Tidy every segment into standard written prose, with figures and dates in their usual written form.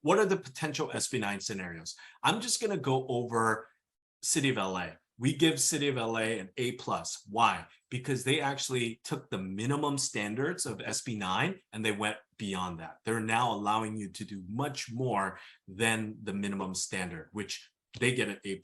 what are the potential SB9 scenarios? I'm just going to go over City of LA. We give City of LA an A+. Why? Because they actually took the minimum standards of SB9 and they went beyond that. They're now allowing you to do much more than the minimum standard, which they get an A+.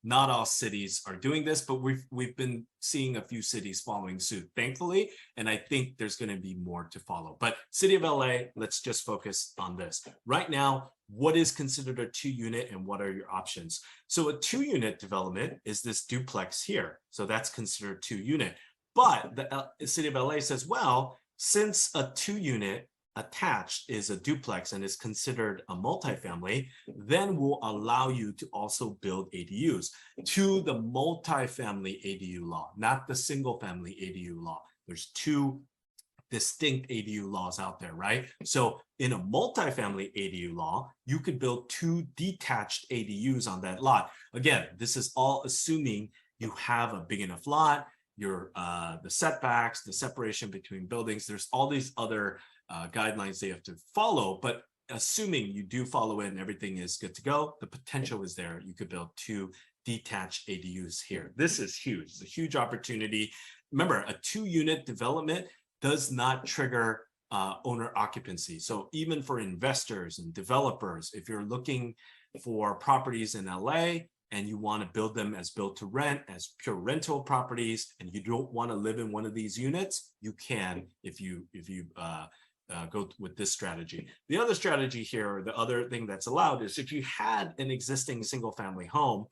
Not all cities are doing this, but we've been seeing a few cities following suit, thankfully, and I think there's going to be more to follow. But City of LA, let's just focus on this. Right now, what is considered a 2-unit and what are your options? So a 2-unit development is this duplex here. So that's considered 2-unit. But the City of LA says, well, since a 2-unit attached is a duplex and is considered a multifamily, then we'll allow you to also build ADUs to the multifamily ADU law, not the single family ADU law. There's 2 distinct ADU laws out there, right? So in a multifamily ADU law, you could build 2 detached ADUs on that lot. Again, this is all assuming you have a big enough lot, your the setbacks, the separation between buildings. There's all these other guidelines they have to follow, but assuming you do follow it and everything is good to go, the potential is there. You could build 2 detached ADUs here. This is huge. It's a huge opportunity. Remember, a 2-unit development does not trigger owner occupancy. So even for investors and developers, if you're looking for properties in LA and you want to build them as build to rent, as pure rental properties, and you don't want to live in one of these units, you can if you go with this strategy. The other strategy here, or the other thing that's allowed, is if you had an existing single family home,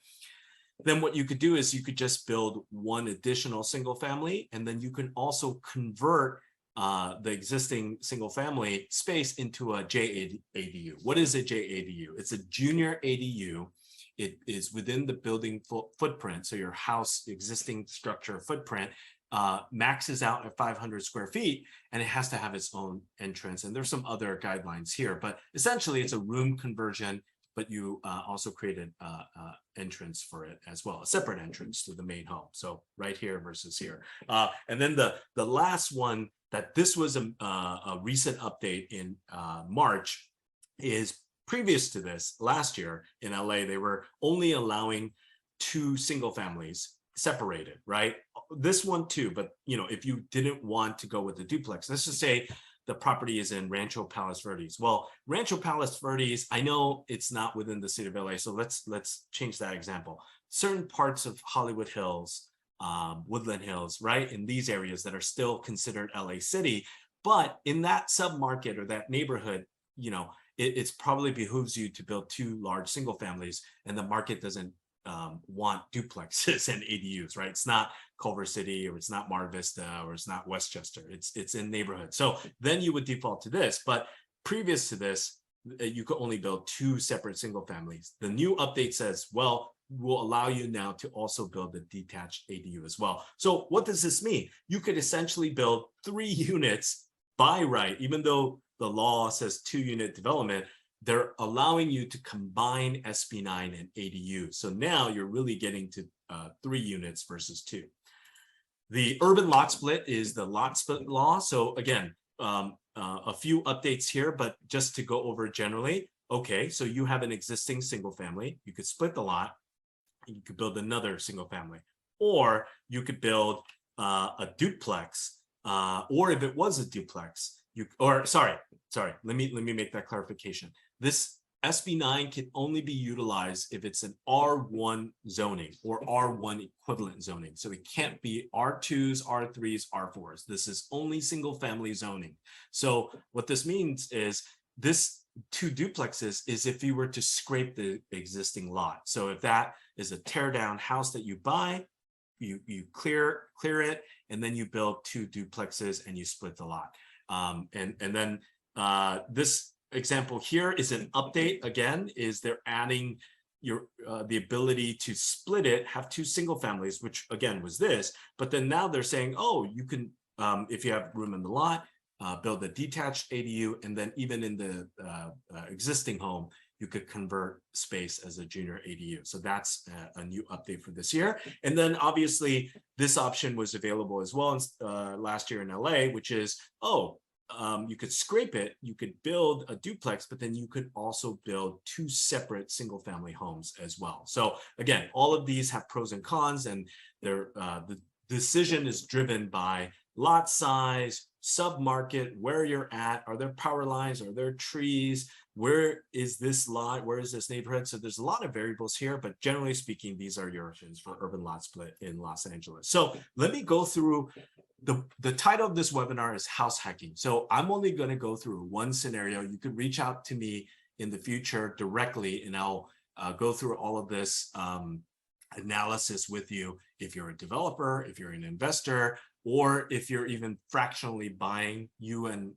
then what you could do is you could just build 1 additional single family, and then you can also convert the existing single family space into a JADU. What is a JADU? It's a junior ADU. It is within the building footprint. So your house existing structure footprint maxes out at 500 square feet, and it has to have its own entrance. And there's some other guidelines here, but essentially it's a room conversion, but you also created entrance for it as well, a separate entrance to the main home. So right here versus here. And then the last one that this was a recent update in March is previous to this. Last year in LA, they were only allowing 2 single families separated, right? This one too, but if you didn't want to go with the duplex, let's just say the property is in Rancho Palos Verdes. Well, Rancho Palos Verdes, I know it's not within the City of LA, so let's change that example. Certain parts of Hollywood Hills, Woodland Hills, right, in these areas that are still considered LA City, but in that submarket or that neighborhood, it's probably behooves you to build 2 large single families, and the market doesn't want duplexes and ADUs, right? It's not Culver City, or it's not Mar Vista, or it's not Westchester. It's in neighborhood. So then you would default to this. But previous to this, you could only build 2 separate single families. The new update says, well, we'll allow you now to also build a detached ADU as well. So what does this mean? You could essentially build 3 units by right, even though the law says 2-unit development. They're allowing you to combine SB9 and ADU. So now you're really getting to 3 units versus 2. The urban lot split is the lot split law. So again, a few updates here, but just to go over generally. Okay, so you have an existing single family. You could split the lot. You could build another single family, or you could build a duplex, or if it was a duplex, sorry, let me make that clarification. This SB9 can only be utilized if it's an R1 zoning or R1 equivalent zoning. So it can't be R2s, R3s, R4s. This is only single family zoning. So what this means is this 2 duplexes is if you were to scrape the existing lot. So if that is a tear down house that you buy, you clear it, and then you build 2 duplexes and you split the lot. And then this example here is an update. Again, is they're adding the ability to split it, have 2 single families, which again was this, but then now they're saying, oh, you can, if you have room in the lot, build a detached ADU, and then even in the existing home, you could convert space as a junior ADU. So that's a new update for this year. And then obviously this option was available as well last year in LA, which is, oh, you could scrape it, you could build a duplex, but then you could also build 2 separate single family homes as well. So again, all of these have pros and cons, and the decision is driven by lot size, sub-market, where you're at, are there power lines, are there trees, where is this lot, where is this neighborhood? So there's a lot of variables here, but generally speaking, these are your options for urban lot split in Los Angeles. So let me go through the title of this webinar is house hacking. So I'm only going to go through one scenario. You could reach out to me in the future directly, and I'll go through all of this analysis with you if you're a developer, if you're an investor, or if you're even fractionally buying. You and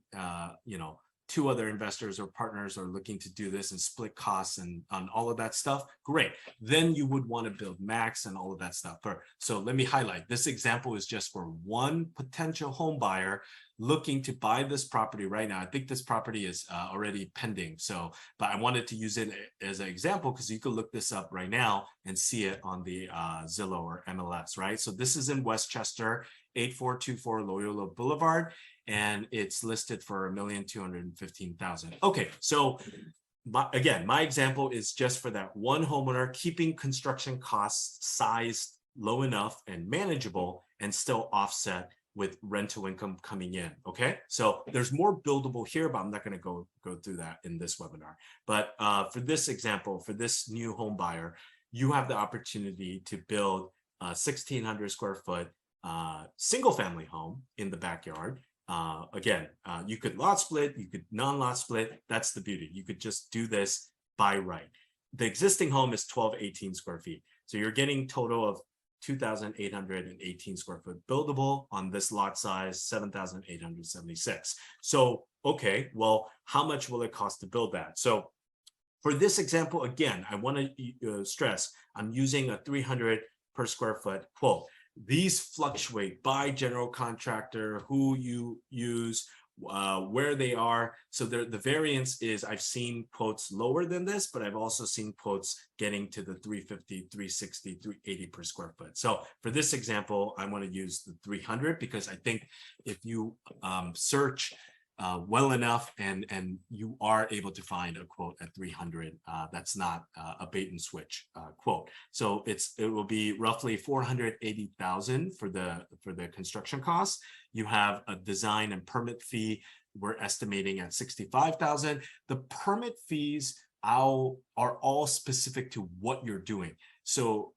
2 other investors or partners are looking to do this and split costs and on all of that stuff, great. Then you would want to build max and all of that stuff. So let me highlight, this example is just for one potential home buyer looking to buy this property right now. I think this property is already pending. So, but I wanted to use it as an example because you could look this up right now and see it on the Zillow or MLS, right? So this is in Westchester, 8424 Loyola Boulevard, and it's listed for $1,215,000. Okay, so again, my example is just for that one homeowner, keeping construction costs sized low enough and manageable and still offset with rental income coming in. Okay, so there's more buildable here, but I'm not going to go through that in this webinar. But for this example, for this new home buyer, you have the opportunity to build a 1,600 square foot single family home in the backyard. Again, you could lot split, you could non-lot split. That's the beauty. You could just do this by right. The existing home is 1218 square feet. So you're getting total of 2,818 square foot buildable on this lot size, 7,876. So, okay, well, how much will it cost to build that? So for this example, again, I want to stress, I'm using a 300 per square foot quote. These fluctuate by general contractor, who you use, where they are. So the variance is, I've seen quotes lower than this, but I've also seen quotes getting to the 350, 360, 380 per square foot. So for this example, I want to use the 300 because I think if you search well enough and you are able to find a quote at 300, that's not a bait and switch quote. So it will be roughly 480,000 for the construction costs. You have a design and permit fee. We're estimating at 65,000. The permit fees are all specific to what you're doing. So,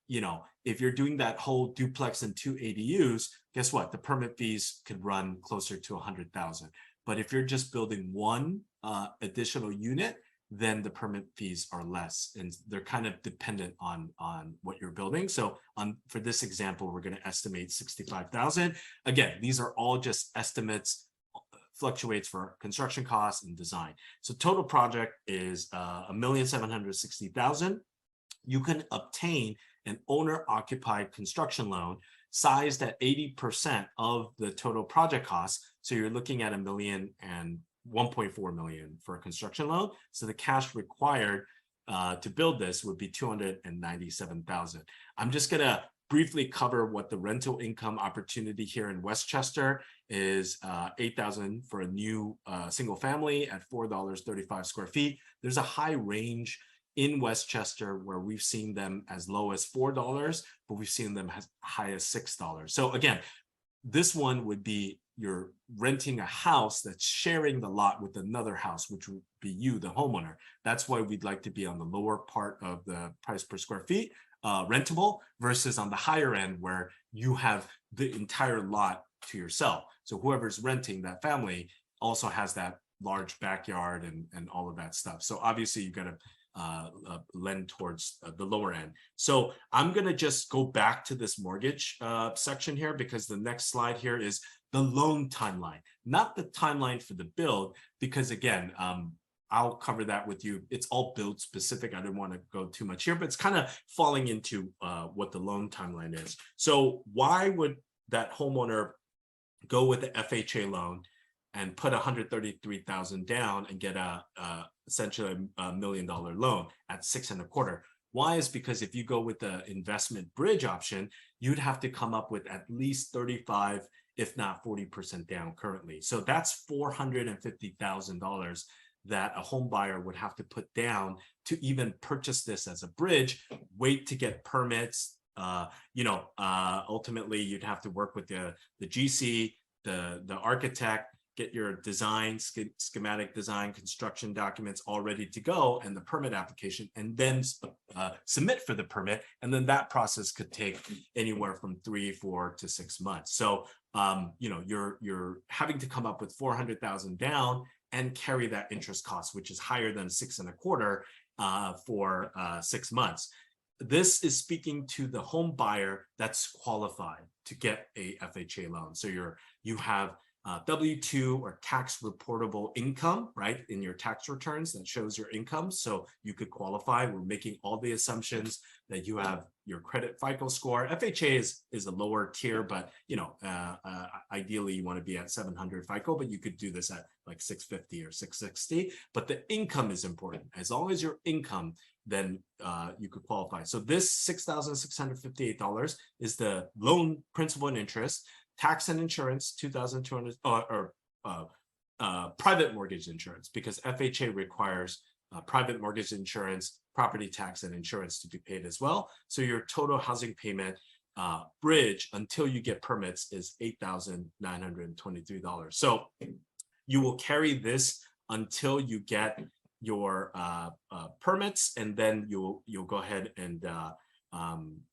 if you're doing that whole duplex and 2 ADUs, guess what? The permit fees could run closer to 100,000. But if you're just building one additional unit, then the permit fees are less, and they're kind of dependent on what you're building. So for this example, we're going to estimate 65,000. Again, these are all just estimates, fluctuates for construction costs and design. So total project is $1,760,000. You can obtain an owner-occupied construction loan sized at 80% of the total project cost. So you're looking at $1.4 million for a construction loan. So the cash required to build this would be $297,000. I'm just gonna briefly cover what the rental income opportunity here in Westchester is. $8,000 for a new single family at $4.35 square feet. There's a high range in Westchester where we've seen them as low as $4, but we've seen them as high as $6. So again, this one would be you're renting a house that's sharing the lot with another house, which would be you, the homeowner. That's why we'd like to be on the lower part of the price per square feet, rentable, versus on the higher end where you have the entire lot to yourself. So whoever's renting, that family, also has that large backyard and all of that stuff. So obviously you got to lend towards the lower end. So I'm going to just go back to this mortgage section here, because the next slide here is the loan timeline, not the timeline for the build, because again, I'll cover that with you. It's all build specific. I didn't want to go too much here, but it's kind of falling into what the loan timeline is. So why would that homeowner go with the FHA loan and put $133,000 down and get essentially $1 million loan at 6.25%? Why? Is because if you go with the investment bridge option, you'd have to come up with at least 35 if not 40% down currently. So that's $450,000 that a home buyer would have to put down to even purchase this as a bridge, wait to get permits. Ultimately you'd have to work with the GC, the architect, get your design, schematic design, construction documents all ready to go, and the permit application, and then submit for the permit. And then that process could take anywhere from 3, 4 to 6 months. So, you're having to come up with 400,000 down and carry that interest cost, which is higher than 6.25 for 6 months. This is speaking to the home buyer that's qualified to get a FHA loan. So you have W-2 or tax reportable income, right, in your tax returns that shows your income. So you could qualify. We're making all the assumptions that you have your credit FICO score. FHA is a lower tier, but ideally you want to be at 700 FICO, but you could do this at like 650 or 660. But the income is important. As long as your income, then you could qualify. So this $6,658 is the loan principal and interest. Tax and insurance, $2,200, or private mortgage insurance, because FHA requires private mortgage insurance, property tax, and insurance to be paid as well. So your total housing payment bridge until you get permits is $8,923. So you will carry this until you get your permits, and then you'll go ahead and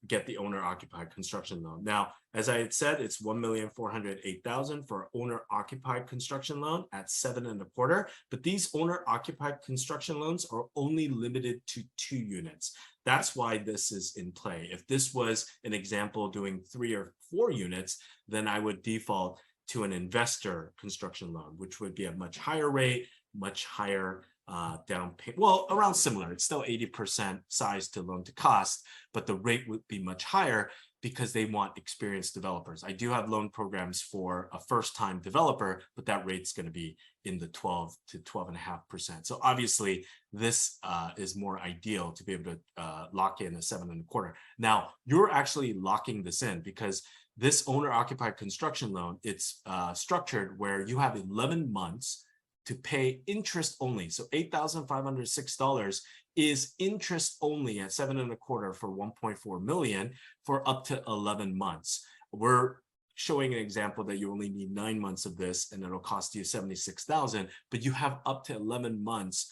get the owner-occupied construction loan. Now, as I had said, it's $1,408,000 for owner-occupied construction loan at 7.25. But these owner-occupied construction loans are only limited to 2 units. That's why this is in play. If this was an example doing 3 or 4 units, then I would default to an investor construction loan, which would be a much higher rate, much higher down payment. Well, around similar. It's still 80% size to loan to cost, but the rate would be much higher because they want experienced developers. I do have loan programs for a first-time developer, but that rate's going to be in the 12 to 12.5%. So obviously, this is more ideal to be able to lock in a 7.25. Now, you're actually locking this in because this owner-occupied construction loan, it's structured where you have 11 months to pay interest only. So $8,506 is interest only at 7.25 for 1.4 million for up to 11 months. We're showing an example that you only need 9 months of this and it'll cost you 76,000, but you have up to 11 months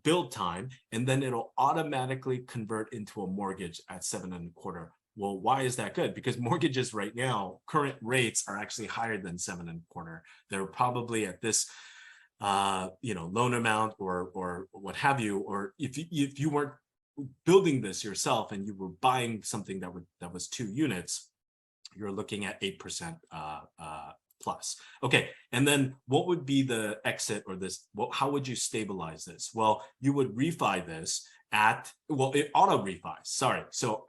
build time, and then it'll automatically convert into a mortgage at 7.25. Well, why is that good? Because mortgages right now, current rates are actually higher than 7.25. They're probably at this, loan amount or what have you. Or if you weren't building this yourself and you were buying something that was 2 units, you're looking at 8% plus. Okay, and then what would be the exit or this? Well, how would you stabilize this? Well, you would refi this at, it auto refi. Sorry. So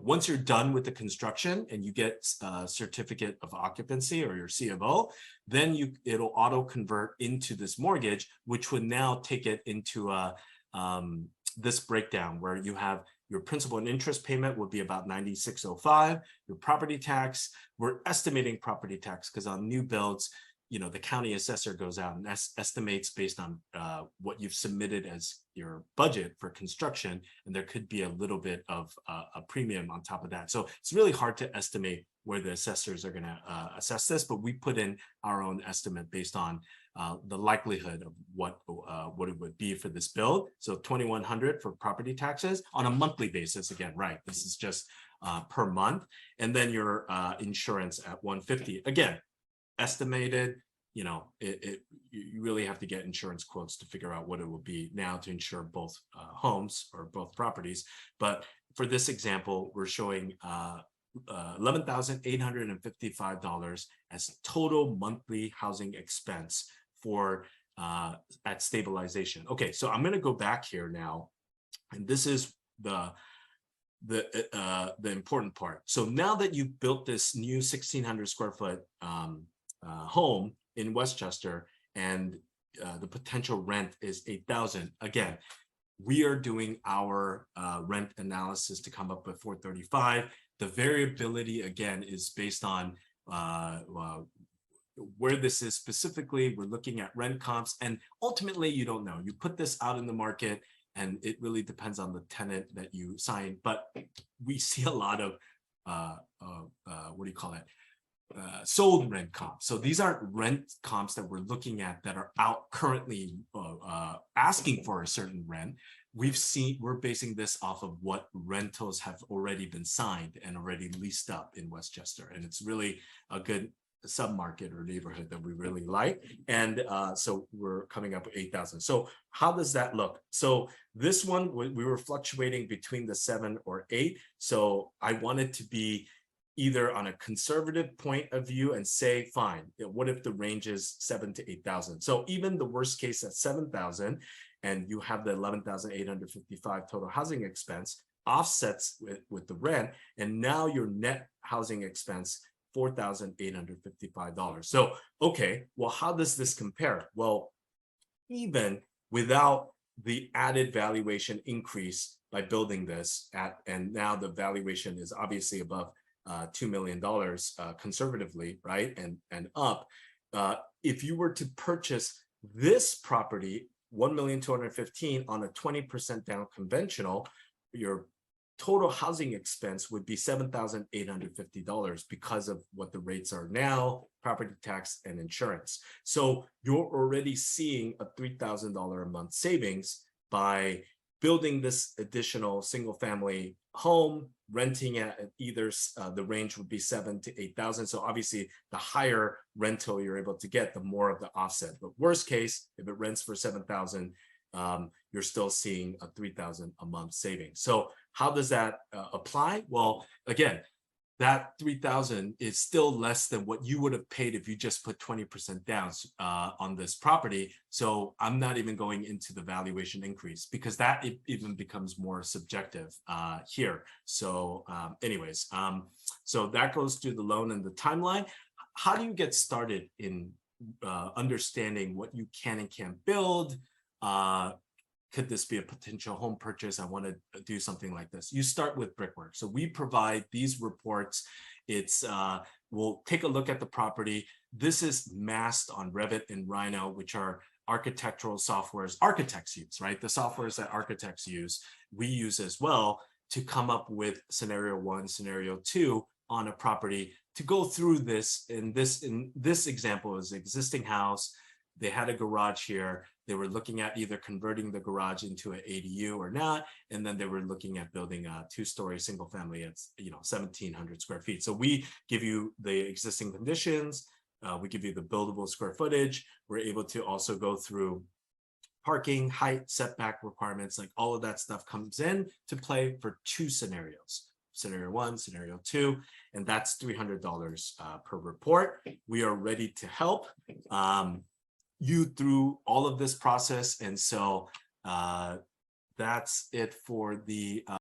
once you're done with the construction and you get a certificate of occupancy or your C of O, then it'll auto convert into this mortgage, which would now take it into this breakdown where you have your principal and interest payment would be about $96.05. Your property tax, we're estimating property tax because on new builds, the county assessor goes out and estimates based on what you've submitted as your budget for construction, and there could be a little bit of a premium on top of that. So it's really hard to estimate where the assessors are going to assess this, but we put in our own estimate based on the likelihood of what it would be for this build. So $2,100 for property taxes on a monthly basis. Again, right? This is just per month, and then your insurance at $150. Again, estimated. You really have to get insurance quotes to figure out what it will be now to insure both homes or both properties. But for this example, we're showing $11,855 as total monthly housing expense for at stabilization. Okay, so I'm going to go back here now, and this is the important part. So now that you've built this new 1,600 square foot home in Westchester, and the potential rent is $8,000. Again, we are doing our rent analysis to come up with $435. The variability again is based on where this is specifically. We're looking at rent comps, and ultimately you don't know. You put this out in the market and it really depends on the tenant that you sign, but we see a lot of what do you call it, sold rent comps. So these aren't rent comps that we're looking at that are out currently asking for a certain rent. We're basing this off of what rentals have already been signed and already leased up in Westchester, and it's really a good submarket or neighborhood that we really like. And so we're coming up with 8,000. So how does that look? So this one, we were fluctuating between the 7 or 8. So I wanted to be either on a conservative point of view and say, fine, what if the range is 7 to 8,000? So even the worst case at 7,000, and you have the 11,855 total housing expense offsets with the rent, and now your net housing expense $4,855. So, okay, well, how does this compare? Well, even without the added valuation increase by building this at, and now the valuation is obviously above $2 million conservatively, right? And up, if you were to purchase this property, 1,215,000 on a 20% down conventional, your total housing expense would be $7,850 because of what the rates are now, property tax and insurance. So you're already seeing a $3,000 a month savings by building this additional single family home, renting at either the range would be 7,000 to 8,000. So obviously the higher rental you're able to get, the more of the offset. But worst case, if it rents for 7,000, you're still seeing a 3,000 a month savings. So how does that apply? Well, again, that 3,000 is still less than what you would have paid if you just put 20% down on this property. So I'm not even going into the valuation increase because that even becomes more subjective here. So anyways, so that goes to the loan and the timeline. How do you get started in understanding what you can and can't build? Could this be a potential home purchase? I want to do something like this. You start with Brickwork. So we provide these reports. It's we'll take a look at the property. This is masked on Revit and Rhino, which are architectural softwares architects use, right? The softwares that architects use, we use as well to come up with scenario 1, scenario 2 on a property to go through this. In this example is existing house. They had a garage here. They were looking at either converting the garage into an ADU or not, and then they were looking at building a 2-story single family at 1,700 square feet. So we give you the existing conditions, we give you the buildable square footage. We're able to also go through parking, height, setback requirements, like all of that stuff comes in to play for 2 scenarios. Scenario 1, scenario 2, and that's $300 per report. We are ready to help you through all of this process. And so that's it for the